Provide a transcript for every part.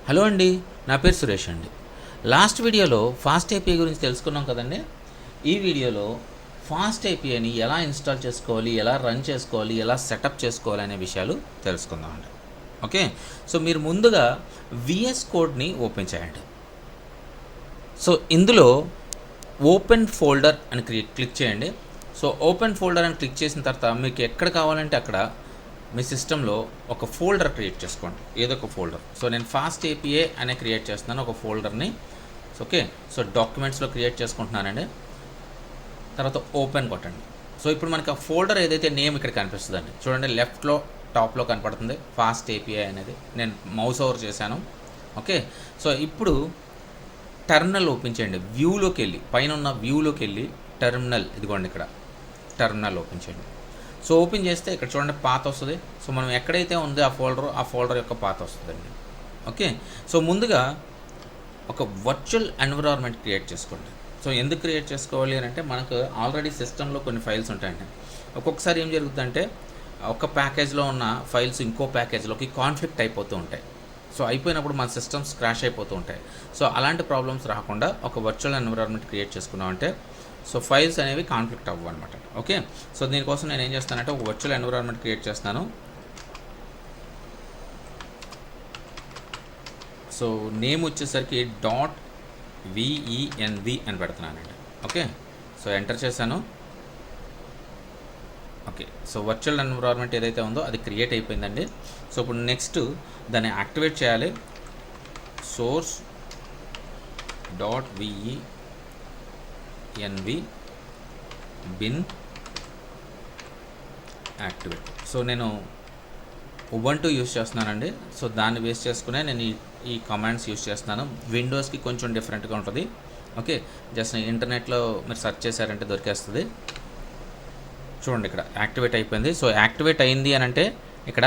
Hello అండి, నా పేరు సురేష్ అండి. లాస్ట్ వీడియోలో ఫాస్ట్ ఏపీఐ గురించి తెలుసుకున్నాం కదండి. ఈ వీడియోలో ఫాస్ట్ ఏపీఐని ఎలా ఇన్స్టాల్ చేసుకోవాలి, ఎలా రన్ చేసుకోవాలి, ఎలా సెటప్ చేసుకోవాలి అనే విషయాలు తెలుసుకుందామండి. ఓకే, సో మీరు ముందుగా విఎస్ కోడ్ని ఓపెన్ చేయండి. సో ఇందులో ఓపెన్ ఫోల్డర్ అని క్లిక్ చేయండి. సో ఓపెన్ ఫోల్డర్ అని క్లిక్ చేసిన తర్వాత మీకు ఎక్కడ కావాలంటే అక్కడ మీ సిస్టంలో ఒక ఫోల్డర్ క్రియేట్ చేసుకోండి, ఏదో ఒక ఫోల్డర్. సో నేను ఫాస్ట్ ఏపీఐ అనే క్రియేట్ చేస్తున్నాను ఒక ఫోల్డర్ని. ఓకే, సో డాక్యుమెంట్స్లో క్రియేట్ చేసుకుంటున్నానండి. తర్వాత ఓపెన్ కొట్టండి. సో ఇప్పుడు మనకి ఆ ఫోల్డర్ ఏదైతే నేమ్ ఇక్కడ కనిపిస్తుందండి, చూడండి లెఫ్ట్లో టాప్లో కనపడుతుంది ఫాస్ట్ ఏపీఐ అనేది. నేను మౌస్ ఓవర్ చేశాను. ఓకే, సో ఇప్పుడు టెర్మినల్ ఓపెన్ చేయండి. వ్యూలోకి వెళ్ళి పైన ఉన్న వ్యూలోకి వెళ్ళి టెర్మినల్, ఇదిగోండి ఇక్కడ టెర్మినల్ ఓపెన్ చేయండి. సో ఓపెన్ చేస్తే ఇక్కడ చూడండి పాత్ వస్తుంది. సో మనం ఎక్కడైతే ఉందో ఆ ఫోల్డర్ యొక్క పాత్ వస్తుందండి. ఓకే, సో ముందుగా ఒక వర్చువల్ ఎన్విరాన్మెంట్ క్రియేట్ చేసుకోండి. సో ఎందుకు క్రియేట్ చేసుకోవాలి అని అంటే మనకు ఆల్రెడీ సిస్టంలో కొన్ని ఫైల్స్ ఉంటాయండి. ఒక్కొక్కసారి ఏం జరుగుతుందంటే ఒక ప్యాకేజ్లో ఉన్న ఫైల్స్ ఇంకో ప్యాకేజ్లోకి కాన్ఫ్లిక్ట్ అయిపోతూ ఉంటాయి. సో అయిపోయినప్పుడు మన సిస్టమ్స్ క్రాష్ అయిపోతూ ఉంటాయి. సో అలాంటి ప్రాబ్లమ్స్ రాకుండా ఒక వర్చువల్ ఎన్విరాన్మెంట్ క్రియేట్ చేసుకున్నామంటే సో ఫైల్స్ అనేవి కాన్ఫ్లిక్ట్ అవ్వవు అనమాట. ఓకే, సో దీనికోసం నేను ఏం చేస్తానంటే ఒక వర్చువల్ ఎన్విరాన్మెంట్ క్రియేట్ చేస్తాను. సో నేమ్ వచ్చేసరికి .venv అని పెడుతున్నానండి. ఓకే, సో ఎంటర్ చేశాను. ఓకే, సో వర్చువల్ ఎన్విరాన్మెంట్ ఏదైతే ఉందో అది క్రియేట్ అయిపోయిందండి. సో ఇప్పుడు నెక్స్ట్ దాన్ని యాక్టివేట్ చేయాలి. Source .venv bin activate. So నేను ఉబంటు యూస్ చేస్తున్నానండి. సో దాన్ని బేస్ చేసుకునే నేను ఈ కమాండ్స్ యూస్ చేస్తున్నాను. విండోస్కి కొంచెం డిఫరెంట్గా ఉంటుంది. ఓకే, జస్ట్ ఇంటర్నెట్లో మీరు సెర్చ్ చేశారంటే దొరికేస్తుంది. చూడండి ఇక్కడ యాక్టివేట్ అయిపోయింది. సో యాక్టివేట్ అయింది అని అంటే ఇక్కడ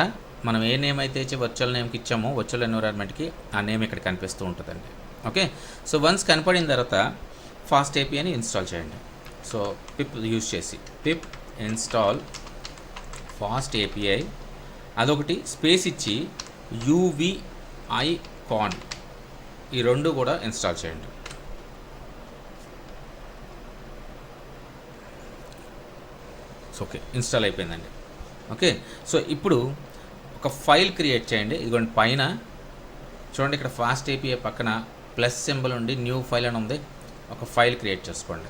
మనం ఏ నేమ్ అయితే ఇచ్చి వర్చువల్ నేమ్కి ఇచ్చామో వర్చువల్ ఎన్విరాన్మెంట్కి ఆ నేమ్ ఇక్కడ కనిపిస్తూ ఉంటుందండి. ఓకే, సో వన్స్ కనపడిన తర్వాత ఫాస్ట్ ఏపీఐని ఇన్స్టాల్ చేయండి. సో పిప్ యూజ్ చేసి పిప్ ఇన్స్టాల్ ఫాస్ట్ ఏపీఐ, అదొకటి స్పేస్ ఇచ్చి UVICon, ఈ రెండు కూడా ఇన్స్టాల్ చేయండి. సో ఓకే, ఇన్స్టాల్ అయిపోయిందండి. ఓకే, సో ఇప్పుడు ఒక ఫైల్ క్రియేట్ చేయండి. ఇదిగోండి పైన చూడండి ఇక్కడ ఫాస్ట్ ఏపీఐ పక్కన ప్లస్ సింబల్ ఉండి న్యూ ఫైల్ అని ఉంది. ఒక ఫైల్ క్రియేట్ చేసుకోండి.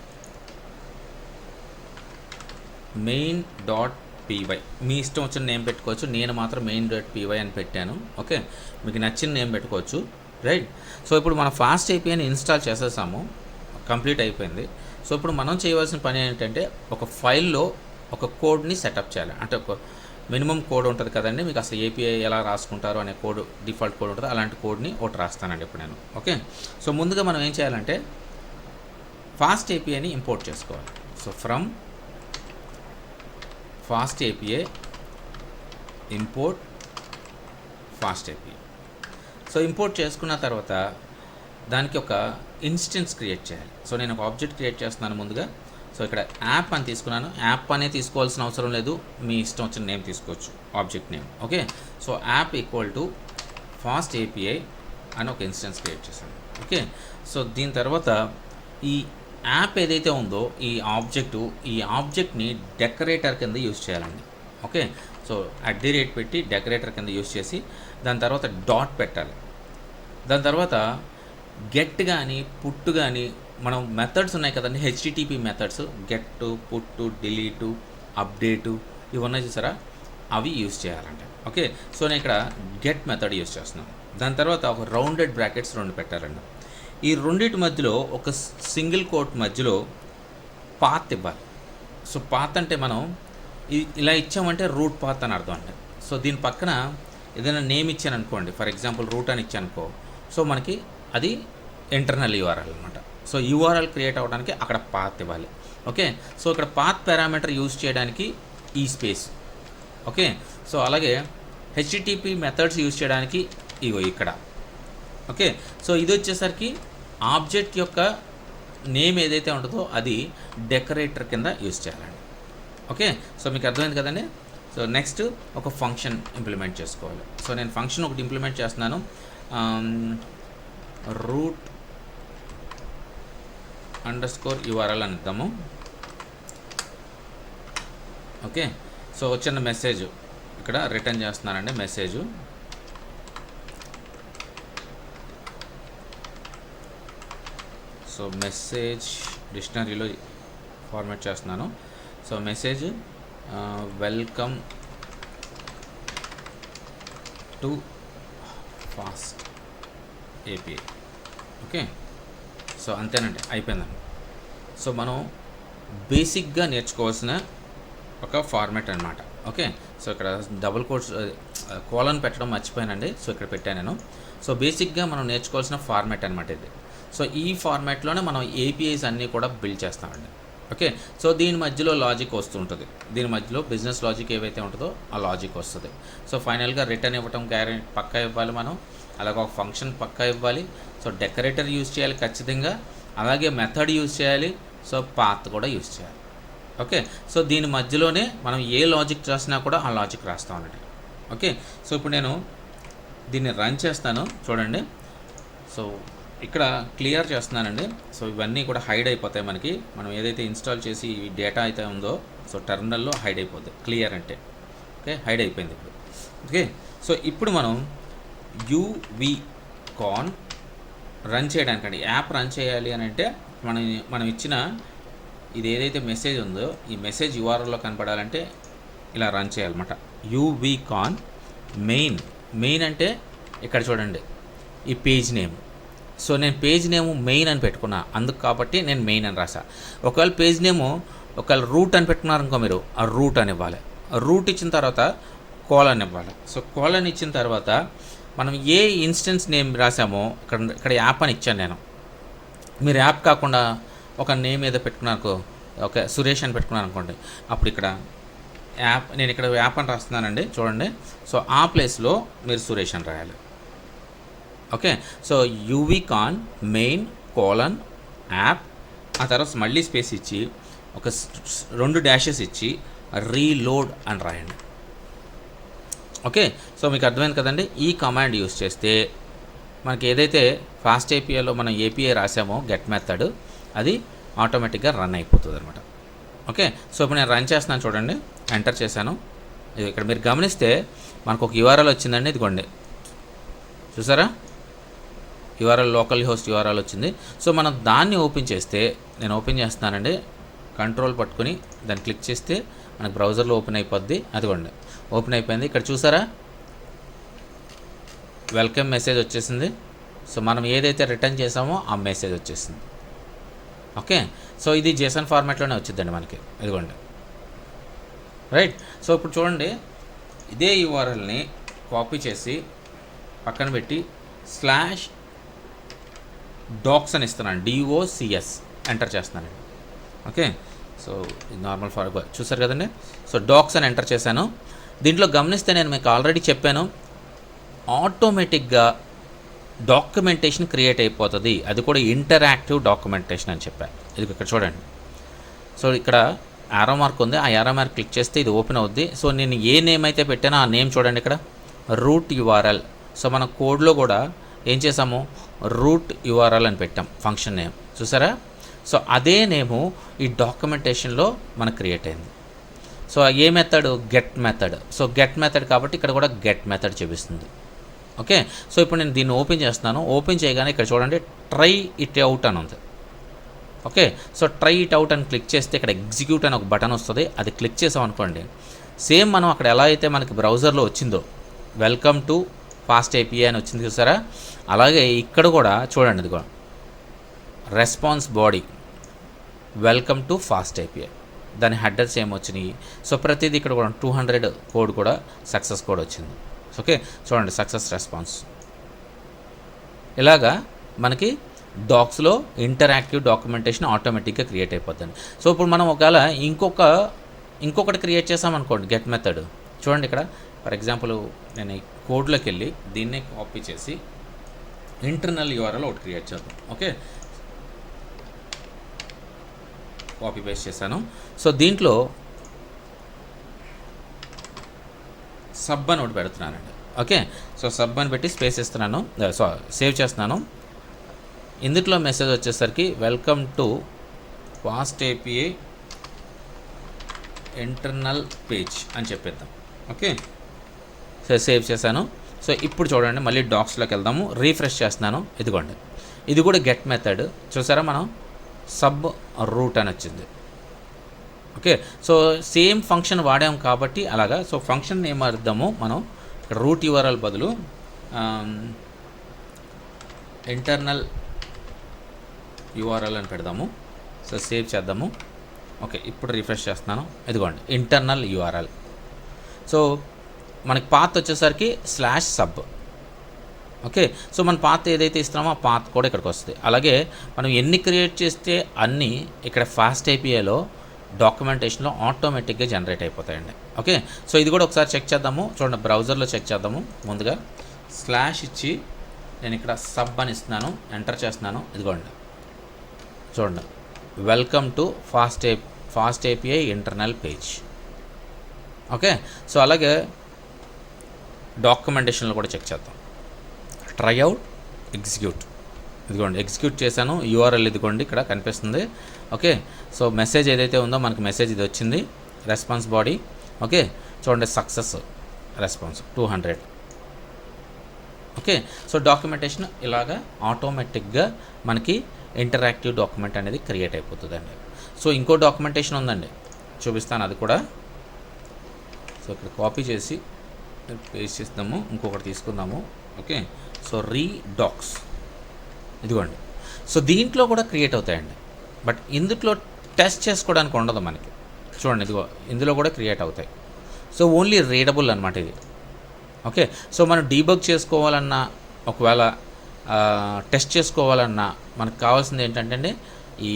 main.py, మీ ఇష్టం వచ్చిన నేమ్ పెట్టుకోవచ్చు. నేను మాత్రం main.py అని పెట్టాను. ఓకే, మీకు నచ్చిన నేమ్ పెట్టుకోవచ్చు. రైట్, సో ఇప్పుడు మనం ఫాస్ట్ ఏపీఐని ఇన్స్టాల్ చేసేసాము, కంప్లీట్ అయిపోయింది. సో ఇప్పుడు మనం చేయవలసిన పని ఏంటంటే ఒక ఫైల్లో ఒక కోడ్ని సెటప్ చేయాలి. అంటే ఒక మినిమం కోడ్ ఉంటుంది కదండి, మీకు అసలు ఏపీఐ ఎలా రాసుకుంటారో అనే కోడ్, డిఫాల్ట్ కోడ్ ఉంటుంది. అలాంటి కోడ్ని ఒకటి రాస్తానండి ఇప్పుడు నేను. ఓకే, సో ముందుగా మనం ఏం చేయాలంటే ఫాస్ట్ ఏపీఐని ఇంపోర్ట్ చేసుకోవాలి. So from fast API import fast API. So import చేసుకున్న తర్వాత దానికి ఒక ఇన్స్టెన్స్ క్రియేట్ చేయాలి. సో నేను ఒక ఆబ్జెక్ట్ క్రియేట్ చేస్తున్నాను ముందుగా. సో ఇక్కడ యాప్ అని తీసుకున్నాను. యాప్ అనే తీసుకోవాల్సిన అవసరం లేదు, మీ ఇష్టం వచ్చిన నేమ్ తీసుకోవచ్చు, object name. Okay, so app equal to fast API అని ఒక ఇన్స్టెన్స్ క్రియేట్ చేశాను. ఓకే, సో దీని తర్వాత ఈ యాప్ ఏదైతే ఉందో ఈ ఆబ్జెక్ట్ని డెకరేటర్ కింద యూజ్ చేయాలండి. ఓకే, సో @ పెట్టి డెకరేటర్ కింద యూజ్ చేసి దాని తర్వాత డాట్ పెట్టాలి. దాని తర్వాత గెట్ కానీ పుట్ కానీ మనం మెథడ్స్ ఉన్నాయి కదండి, HTTP methods, get, put, delete, update, ఇవన్నీ చూసారా, అవి యూజ్ చేయాలంట. ఓకే, సో నేను ఇక్కడ గెట్ మెథడ్ యూజ్ చేస్తున్నాను. దాని తర్వాత ఒక రౌండెడ్ బ్రాకెట్స్ 2 పెట్టాలండి. ఈ రెండింటి మధ్యలో ఒక సింగిల్ కోట్ మధ్యలో పాత్ ఇవ్వాలి. సో పాత్ అంటే మనం ఇలా ఇచ్చామంటే రూట్ పాత్ అని అర్థం అండి. సో దీని పక్కన ఏదైనా నేమ్ ఇచ్చాను అనుకోండి, ఫర్ ఎగ్జాంపుల్ రూట్ అని ఇచ్చానుకో, సో మనకి అది ఇంటర్నల్ URL అనమాట. సో URL క్రియేట్ అవ్వడానికి అక్కడ పాత్ ఇవ్వాలి. ఓకే, సో ఇక్కడ పాత్ పారామీటర్ యూజ్ చేయడానికి ఈ స్పేస్. ఓకే, సో అలాగే HTTP మెథడ్స్ యూజ్ చేయడానికి ఇగో ఇక్కడ. ఓకే, సో ఇది వచ్చేసరికి ఆబ్జెక్ట్ యొక్క నేమ్ ఏదైతే ఉంటుందో అది డెకరేటర్ కింద యూజ్ చేయాలండి. ఓకే, సో మీకు అర్థమైంది కదండి. సో నెక్స్ట్ ఒక ఫంక్షన్ ఇంప్లిమెంట్ చేసుకోవాలి. సో నేను ఫంక్షన్ ఒకటి ఇంప్లిమెంట్ చేస్తున్నాను. రూట్ _URL అని ఇద్దాము. ఓకే, సో వచ్చిన మెసేజ్ ఇక్కడ రిటర్న్ చేస్తున్నానండి. మెసేజ్ సో మెసేజ్ డిక్షనరీలో ఫార్మాట్ చేస్తున్నాను. So message welcome to fast API. Okay, so అంతేనండి, అయిపోయిందండి. సో మనం బేసిక్గా నేర్చుకోవాల్సిన ఒక ఫార్మాట్ అనమాట. ఓకే, సో ఇక్కడ డబుల్ కోట్స్ కోలన్ పెట్టడం మర్చిపోయానండి. సో ఇక్కడ పెట్టాను నేను. సో బేసిక్గా మనం నేర్చుకోవాల్సిన ఫార్మాట్ అనమాట ఇది. సో ఈ ఫార్మాట్లోనే మనం APIs అన్నీ కూడా బిల్డ్ చేస్తామండి. ఓకే, సో దీని మధ్యలో లాజిక్ వస్తుంటుంది. దీని మధ్యలో బిజినెస్ లాజిక్ ఏవైతే ఉంటుందో ఆ లాజిక్ వస్తుంది. సో ఫైనల్గా రిటర్న్ ఇవ్వటం గ్యారెంటీ పక్కా ఇవ్వాలి మనం. అలాగే ఒక ఫంక్షన్ పక్కా ఇవ్వాలి. సో డెకరేటర్ యూజ్ చేయాలి ఖచ్చితంగా. అలాగే మెథడ్ యూజ్ చేయాలి. సో పాత్ కూడా యూజ్ చేయాలి. ఓకే, సో దీని మధ్యలోనే మనం ఏ లాజిక్ రాసినా కూడా ఆ లాజిక్ రాస్తామండి. ఓకే, సో ఇప్పుడు నేను దీన్ని రన్ చేస్తాను చూడండి. సో ఇక్కడ క్లియర్ చేస్తున్నానండి. సో ఇవన్నీ కూడా హైడ్ అయిపోతాయి మనకి. మనం ఏదైతే ఇన్స్టాల్ చేసి డేటా అయితే ఉందో సో టెర్మినల్లో హైడ్ అయిపోద్ది. క్లియర్ అంటే ఓకే, హైడ్ అయిపోయింది ఇప్పుడు. ఓకే, సో ఇప్పుడు మనం UVCon రన్ చేయడానికండి, యాప్ రన్ చేయాలి అని అంటే మనం ఇచ్చిన ఇది ఏదైతే మెసేజ్ ఉందో ఈ మెసేజ్ URLలో కనపడాలంటే ఇలా రన్ చేయాలన్నమాట. UVCon మెయిన్ అంటే ఇక్కడ చూడండి ఈ పేజ్ నేమ్. సో నేను పేజ్ నేము మెయిన్ అని పెట్టుకున్నా, అందుకు కాబట్టి నేను మెయిన్ అని రాసా. ఒకవేళ పేజ్ నేము ఒకవేళ రూట్ అని పెట్టుకున్నారనుకో, మీరు ఆ రూట్ అని ఇవ్వాలి. రూట్ ఇచ్చిన తర్వాత కోలన్ ఇవ్వాలి. సో కోలన్ ఇచ్చిన తర్వాత మనం ఏ ఇన్స్టెన్స్ నేమ్ రాసామో ఇక్కడ యాప్ అని ఇచ్చాను నేను. మీరు యాప్ కాకుండా ఒక నేమ్ ఏదో పెట్టుకున్నారనుకో, ఓకే సురేష్ అని పెట్టుకున్నాను అనుకోండి, అప్పుడు ఇక్కడ యాప్ నేను ఇక్కడ యాప్ అని రాస్తున్నానండి చూడండి. సో ఆ ప్లేస్లో మీరు సురేష్ అని రాయాలి. Okay, so UVCon main colon app, ఆ తర్వాత మళ్ళీ స్పేస్ ఇచ్చి ఒక 2 డాషెస్ ఇచ్చి రీలోడ్ అని రాయండి. ఓకే, సో మీకు అర్థమైంది కదండి. ఈ కమాండ్ యూస్ చేస్తే మనకి ఏదైతే ఫాస్ట్ APIలో మనం API రాసామో గెట్ మెథడ్ అది ఆటోమేటిక్గా రన్ అయిపోతుంది అనమాట. ఓకే, సో ఇప్పుడు నేను రన్ చేస్తున్నాను చూడండి. ఎంటర్ చేశాను. ఇక్కడ మీరు గమనిస్తే మనకు ఒక URL వచ్చిందండి. ఇదిగోండి చూసారా, URL లోకల్ హోస్ట్ URL వచ్చింది. సో మనం దాన్ని ఓపెన్ చేస్తే, నేను ఓపెన్ చేస్తున్నానండి, కంట్రోల్ పట్టుకుని దాన్ని క్లిక్ చేస్తే మనకు బ్రౌజర్లో ఓపెన్ అయిపోద్ది. అదిగోండి ఓపెన్ అయిపోయింది. ఇక్కడ చూసారా వెల్కమ్ మెసేజ్ వచ్చేసింది. సో మనం ఏదైతే రిటర్న్ చేసామో ఆ మెసేజ్ వచ్చేసింది. ఓకే, సో ఇది JSON ఫార్మాట్లోనే వచ్చిందండి మనకి. ఇదిగోండి రైట్. సో ఇప్పుడు చూడండి, ఇదే URLని కాపీ చేసి పక్కన పెట్టి /docs అని ఇస్తున్నాను. DOCS ఎంటర్ చేస్తున్నానండి. ఓకే, సో ఇది నార్మల్ ఫార్మాట్ చూసారు కదండి. సో docs అని ఎంటర్ చేశాను. దీంట్లో గమనిస్తే నేను మీకు ఆల్రెడీ చెప్పాను, ఆటోమేటిక్గా డాక్యుమెంటేషన్ క్రియేట్ అయిపోతుంది. అది కూడా ఇంటరాక్టివ్ డాక్యుమెంటేషన్ అని చెప్పాను. ఇది ఇక్కడ చూడండి. సో ఇక్కడ యారో మార్క్ ఉంది. ఆ యారో మార్క్ క్లిక్ చేస్తే ఇది ఓపెన్ అవుద్ది. సో నేను ఏ నేమ్ అయితే పెట్టానో ఆ నేమ్ చూడండి ఇక్కడ రూట్ URL. సో మన కోడ్లో కూడా ఏం చేసాము, రూట్ URL అని పెట్టాం ఫంక్షన్ నేమ్ చూసారా. సో అదే నేము ఈ డాక్యుమెంటేషన్లో మనకు క్రియేట్ అయింది. So a method, get method. So get method కాబట్టి ఇక్కడ కూడా గెట్ మెథడ్ చూపిస్తుంది. ఓకే, సో ఇప్పుడు నేను దీన్ని ఓపెన్ చేస్తున్నాను. ఓపెన్ చేయగానే ఇక్కడ చూడండి ట్రై ఇట్ అవుట్ అని ఉంది. Okay, so try it out అని క్లిక్ చేస్తే ఇక్కడ ఎగ్జిక్యూట్ అని ఒక బటన్ వస్తుంది. అది క్లిక్ చేసాం అనుకోండి, సేమ్ మనం అక్కడ ఎలా అయితే మనకి బ్రౌజర్లో వచ్చిందో వెల్కమ్ టు ఫాస్ట్ API అని వచ్చింది చూసారా, అలాగే ఇక్కడ కూడా చూడండి, ఇది కూడా response body welcome to fast API, దాని హెడర్స్ ఏమొచ్చినాయి. సో ప్రతిదీ ఇక్కడ కూడా 200 కోడ్ కూడా సక్సెస్ కోడ్ వచ్చింది. ఓకే, చూడండి సక్సెస్ రెస్పాన్స్. ఇలాగా మనకి డాక్స్లో ఇంటరాక్టివ్ డాక్యుమెంటేషన్ ఆటోమేటిక్గా క్రియేట్ అయిపోతుంది. సో ఇప్పుడు మనం ఒకవేళ ఇంకొకటి క్రియేట్ చేసామనుకోండి గెట్ మెథడ్. చూడండి ఇక్కడ ఫర్ ఎగ్జాంపుల్ నేను ఈ కోడ్లోకి వెళ్ళి దీన్నే కాపీ చేసి ఇంటర్నల్ URL ఒకటి క్రియేట్ చేద్దాం. ఓకే, కాపీ పేస్ట్ చేశాను. సో దీంట్లో సబ్ అని ఒకటి పెడుతున్నానండి. ఓకే, సో సబ్ అని పెట్టి స్పేస్ ఇస్తున్నాను, సేవ్ చేస్తున్నాను. ఇందులో మెసేజ్ వచ్చేసరికి welcome to fast API internal page అని చెప్పేద్దాం. ఓకే, సో సేవ్ చేశాను. సో ఇప్పుడు చూడండి, మళ్ళీ డాక్స్లోకి వెళ్దాము, రీఫ్రెష్ చేస్తున్నాను. ఇదిగోండి, ఇది కూడా గెట్ మెథడ్ చూసారా, మనం సబ్ రూట్ అని వచ్చింది. ఓకే, సో సేమ్ ఫంక్షన్ వాడాం కాబట్టి అలాగా. సో ఫంక్షన్ ఏం అర్థము, మనం ఇక్కడ రూట్ యూఆర్ఎల్ బదులు ఇంటర్నల్ యూఆర్ఎల్ అని పెడదాము. సో సేవ్ చేద్దాము. ఓకే, ఇప్పుడు రిఫ్రెష్ చేస్తున్నాను. ఇదిగోండి ఇంటర్నల్ యూఆర్ఎల్. సో మనకి పాత్ వచ్చేసరికి /sub. ఓకే, సో మన పాత్ ఏదైతే ఇస్తున్నామో ఆ పాత్ కూడా ఇక్కడికి వస్తుంది. అలాగే మనం ఎన్ని క్రియేట్ చేస్తే అన్నీ ఇక్కడ ఫాస్ట్ ఏపీఐలో డాక్యుమెంటేషన్లో ఆటోమేటిక్గా జనరేట్ అయిపోతాయండి. ఓకే, సో ఇది కూడా ఒకసారి చెక్ చేద్దాము. చూడండి, బ్రౌజర్లో చెక్ చేద్దాము. ముందుగా / ఇచ్చి నేను ఇక్కడ సబ్ అని ఇస్తున్నాను, ఎంటర్ చేస్తున్నాను. ఇదిగోండి చూడండి, welcome to fast API internal page. Okay, so అలాగే డాక్యుమెంటేషన్లో కూడా చెక్ చేద్దాం. ట్రైఅవుట్, ఎగ్జిక్యూట్. ఇదిగోండి ఎగ్జిక్యూట్ చేశాను. యూఆర్ఎల్ ఇదిగోండి ఇక్కడ కనిపిస్తుంది. ఓకే, సో మెసేజ్ ఏదైతే ఉందో మనకి మెసేజ్ ఇది వచ్చింది, రెస్పాన్స్ బాడీ. ఓకే, చూడండి success response 200. Okay, so documentation ఇలాగా ఆటోమేటిక్గా మనకి ఇంటరాక్టివ్ డాక్యుమెంట్ అనేది క్రియేట్ అయిపోతుందండి. సో ఇంకో డాక్యుమెంటేషన్ ఉందండి, చూపిస్తాను అది కూడా. సో ఇక్కడ కాపీ చేసి పేస్ట్ చేస్తాము, ఇంకొకటి తీసుకుందాము. ఓకే, సో రీడాక్స్ ఇదిగోండి. సో దీంట్లో కూడా క్రియేట్ అవుతాయండి, బట్ ఇందులో టెస్ట్ చేసుకోవడానికి ఉండదు మనకి. చూడండి, ఇదిగో ఇందులో కూడా క్రియేట్ అవుతాయి. సో ఓన్లీ రీడబుల్ అనమాట ఇది. ఓకే, సో మనం డీబగ్ చేసుకోవాలన్నా, ఒకవేళ టెస్ట్ చేసుకోవాలన్నా మనకు కావాల్సింది ఏంటంటే ఈ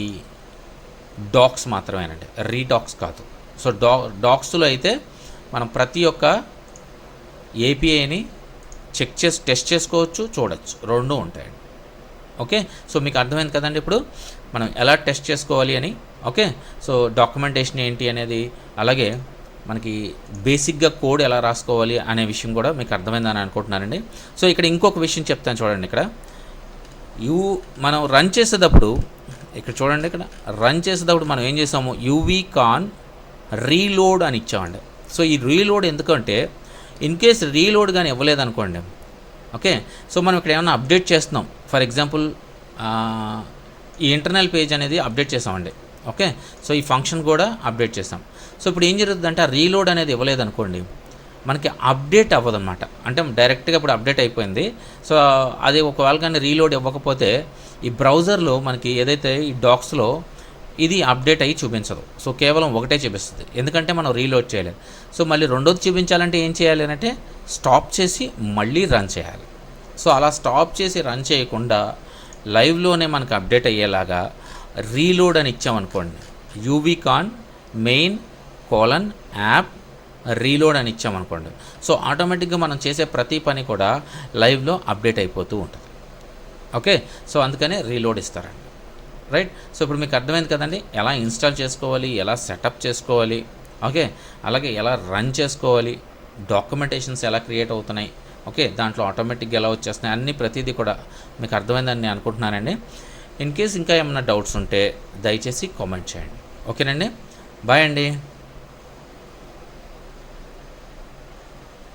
డాక్స్ మాత్రమేనండి, రీడాక్స్ కాదు. సో డాక్స్లో అయితే మనం ప్రతి ఒక్క ఏపీఐని టెస్ట్ చేసుకోవచ్చు, చూడొచ్చు, రెండూ ఉంటాయండి. ఓకే, సో మీకు అర్థమైంది కదండి ఇప్పుడు మనం ఎలా టెస్ట్ చేసుకోవాలి అని. ఓకే, సో డాక్యుమెంటేషన్ ఏంటి అనేది, అలాగే మనకి బేసిక్గా కోడ్ ఎలా రాసుకోవాలి అనే విషయం కూడా మీకు అర్థమైందని అనుకుంటున్నానండి. సో ఇక్కడ ఇంకొక విషయం చెప్తాను చూడండి. ఇక్కడ మనం రన్ చేసేటప్పుడు ఇక్కడ చూడండి, ఇక్కడ రన్ చేసేటప్పుడు మనం ఏం చేసాము, uvcon రీలోడ్ అని ఇచ్చామండి. సో ఈ రీలోడ్ ఎందుకంటే ఇన్ కేస్ రీలోడ్ కానీ ఇవ్వలేదనుకోండి. ఓకే, సో మనం ఇక్కడ ఏమైనా అప్డేట్ చేస్తున్నాం, ఫర్ ఎగ్జాంపుల్ ఈ ఇంటర్నల్ పేజ్ అనేది అప్డేట్ చేసామండి. ఓకే, సో ఈ ఫంక్షన్ కూడా అప్డేట్ చేసాం. సో ఇప్పుడు ఏం జరుగుతుందంటే ఆ రీలోడ్ అనేది ఇవ్వలేదనుకోండి, మనకి అప్డేట్ అవ్వదన్నమాట. అంటే డైరెక్ట్గా ఇప్పుడు అప్డేట్ అయిపోయింది. సో అది ఒకవేళ కానీ రీలోడ్ ఇవ్వకపోతే ఈ బ్రౌజర్లో మనకి ఏదైతే ఈ డాక్స్లో ఇది అప్డేట్ అయ్యి చూపించదు. సో కేవలం ఒకటే చూపిస్తుంది, ఎందుకంటే మనం రీలోడ్ చేయలేదు. సో మళ్ళీ రెండోది చూపించాలంటే ఏం చేయాలి అంటే స్టాప్ చేసి మళ్ళీ రన్ చేయాలి. సో అలా స్టాప్ చేసి రన్ చేయకుండా లైవ్లోనే మనకు అప్డేట్ అయ్యేలాగా రీలోడ్ అని ఇచ్చామనుకోండి, uvcon main:యాప్ రీలోడ్ అని ఇచ్చామనుకోండి. సో ఆటోమేటిక్గా మనం చేసే ప్రతి పని కూడా లైవ్లో అప్డేట్ అయిపోతూ ఉంటుంది. ఓకే, సో అందుకనే రీలోడ్ ఇస్తారండి. రైట్, సో ఇప్పుడు మీకు అర్థమైంది కదండి ఎలా ఇన్స్టాల్ చేసుకోవాలి, ఎలా సెటప్ చేసుకోవాలి. ఓకే, అలాగే ఎలా రన్ చేసుకోవాలి, డాక్యుమెంటేషన్స్ ఎలా క్రియేట్ అవుతున్నాయి. ఓకే, దాంట్లో ఆటోమేటిక్గా ఎలా వచ్చేస్తున్నాయి, అన్నీ ప్రతిదీ కూడా మీకు అర్థమైందని నేను అనుకుంటున్నానండి. ఇన్ కేస్ ఇంకా ఏమైనా డౌట్స్ ఉంటే దయచేసి కామెంట్ చేయండి. ఓకేనండి, బాయ్ అండి.